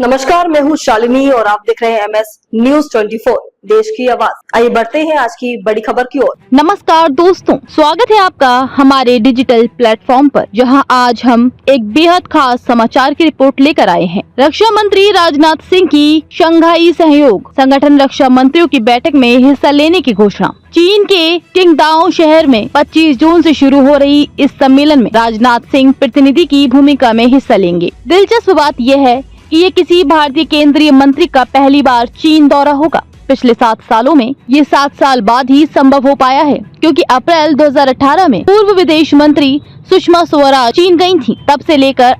नमस्कार, मैं हूँ शालिनी और आप देख रहे हैं MS न्यूज 24 देश की आवाज। आइए बढ़ते हैं आज की बड़ी खबर की ओर। नमस्कार दोस्तों, स्वागत है आपका हमारे डिजिटल प्लेटफॉर्म पर, जहां आज हम एक बेहद खास समाचार की रिपोर्ट लेकर आए हैं। रक्षा मंत्री राजनाथ सिंह की शंघाई सहयोग संगठन रक्षा मंत्रियों की बैठक में हिस्सा लेने की घोषणा। चीन के किंगदाओ शहर में 25 जून से शुरू हो रही इस सम्मेलन में राजनाथ सिंह प्रतिनिधि की भूमिका में हिस्सा लेंगे। दिलचस्प बात यह है कि ये किसी भारतीय केंद्रीय मंत्री का पहली बार चीन दौरा होगा। पिछले 7 सालों में ये 7 साल बाद ही संभव हो पाया है, क्योंकि अप्रैल 2018 में पूर्व विदेश मंत्री सुषमा स्वराज चीन गयी थी। तब से लेकर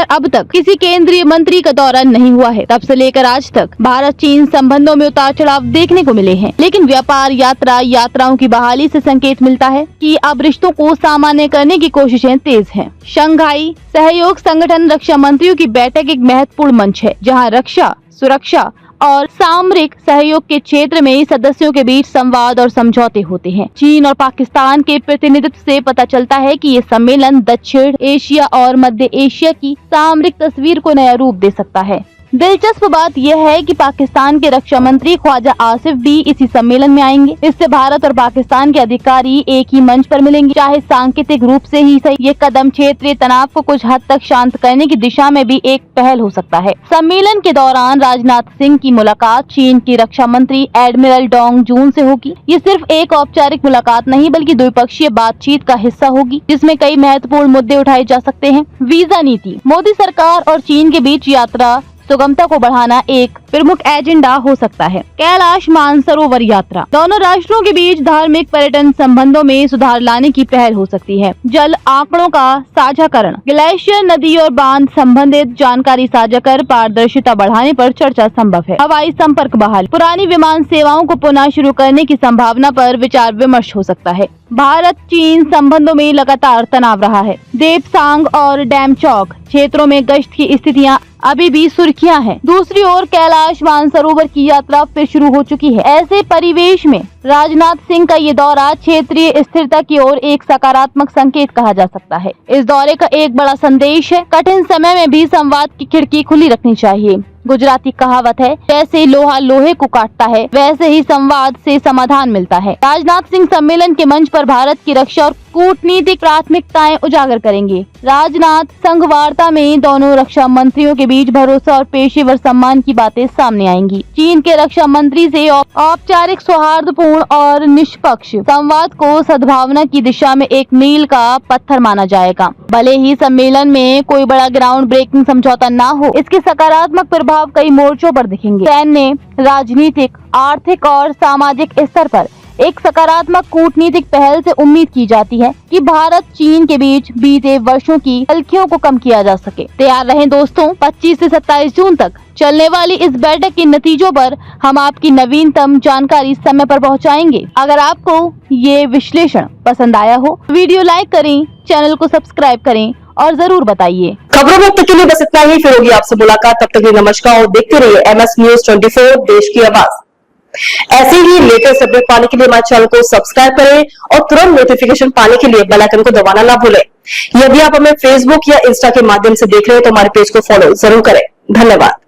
अब तक किसी केंद्रीय मंत्री का दौरा नहीं हुआ है। तब से लेकर आज तक भारत चीन संबंधों में उतार चढ़ाव देखने को मिले हैं, लेकिन व्यापार यात्राओं की बहाली से संकेत मिलता है कि अब रिश्तों को सामान्य करने की कोशिशें तेज हैं। शंघाई सहयोग संगठन रक्षा मंत्रियों की बैठक एक महत्वपूर्ण मंच है, जहां रक्षा, सुरक्षा और सामरिक सहयोग के क्षेत्र में सदस्यों के बीच संवाद और समझौते होते हैं। चीन और पाकिस्तान के प्रतिनिधित्व से पता चलता है कि ये सम्मेलन दक्षिण एशिया और मध्य एशिया की सामरिक तस्वीर को नया रूप दे सकता है। दिलचस्प बात यह है कि पाकिस्तान के रक्षा मंत्री ख्वाजा आसिफ भी इसी सम्मेलन में आएंगे। इससे भारत और पाकिस्तान के अधिकारी एक ही मंच पर मिलेंगे। चाहे सांकेतिक रूप से ही सही, ये कदम क्षेत्रीय तनाव को कुछ हद तक शांत करने की दिशा में भी एक पहल हो सकता है। सम्मेलन के दौरान राजनाथ सिंह की मुलाकात चीन की रक्षा मंत्री एडमिरल डोंग जून से होगी। ये सिर्फ एक औपचारिक मुलाकात नहीं, बल्कि द्विपक्षीय बातचीत का हिस्सा होगी, जिसमें कई महत्वपूर्ण मुद्दे उठाए जा सकते हैं। वीजा नीति, मोदी सरकार और चीन के बीच यात्रा सुगमता को बढ़ाना एक प्रमुख एजेंडा हो सकता है। कैलाश मानसरोवर यात्रा, दोनों राष्ट्रों के बीच धार्मिक पर्यटन संबंधों में सुधार लाने की पहल हो सकती है। जल आंकड़ों का साझाकरण, ग्लेशियर, नदी और बांध संबंधित जानकारी साझा कर पारदर्शिता बढ़ाने पर चर्चा संभव है। हवाई संपर्क बहाल, पुरानी विमान सेवाओं को पुनः शुरू करने की संभावना पर विचार विमर्श हो सकता है। भारत चीन संबंधों में लगातार तनाव रहा है। देपसांग और डैमचौक क्षेत्रों में गश्त की स्थितियां अभी भी सुर्खियां हैं। दूसरी ओर कैलाश मानसरोवर की यात्रा फिर शुरू हो चुकी है। ऐसे परिवेश में राजनाथ सिंह का ये दौरा क्षेत्रीय स्थिरता की ओर एक सकारात्मक संकेत कहा जा सकता है। इस दौरे का एक बड़ा संदेश है, कठिन समय में भी संवाद की खिड़की खुली रखनी चाहिए। गुजराती कहावत है, जैसे लोहा लोहे को काटता है, वैसे ही संवाद से समाधान मिलता है। राजनाथ सिंह सम्मेलन के मंच पर भारत की रक्षा और कूटनीतिक प्राथमिकताएं उजागर करेंगे। राजनाथ संघ वार्ता में दोनों रक्षा मंत्रियों के बीच भरोसा और पेशेवर सम्मान की बातें सामने आएंगी। चीन के रक्षा मंत्री से औपचारिक, सौहार्दपूर्ण और निष्पक्ष संवाद को सद्भावना की दिशा में एक मील का पत्थर माना जाएगा। भले ही सम्मेलन में कोई बड़ा ग्राउंड ब्रेकिंग समझौता न हो, इसके सकारात्मक प्रभाव कई मोर्चों पर दिखेंगे। सैन्य, राजनीतिक, आर्थिक और सामाजिक स्तर पर एक सकारात्मक कूटनीतिक पहल से उम्मीद की जाती है कि भारत चीन के बीच बीते वर्षों की तल्खियों को कम किया जा सके। तैयार रहें दोस्तों, 25 से 27 जून तक चलने वाली इस बैठक के नतीजों पर हम आपकी नवीनतम जानकारी समय पर पहुंचाएंगे। अगर आपको ये विश्लेषण पसंद आया हो, वीडियो लाइक करें, चैनल को सब्सक्राइब करें और जरूर बताइए। खबरों में अब तक के लिए बस इतना ही। फिर होगी आपसे मुलाकात, तब तक के लिए नमस्कार और देखते रहिए MS न्यूज 24 देश की आवाज। ऐसे ही लेटेस्ट अपडेट पाने के लिए हमारे चैनल को सब्सक्राइब करें और तुरंत नोटिफिकेशन पाने के लिए बेल आइकन को दबाना ना भूलें। यदि आप हमें फेसबुक या इंस्टा के माध्यम से देख रहे हैं तो हमारे पेज को फॉलो जरूर करें। धन्यवाद।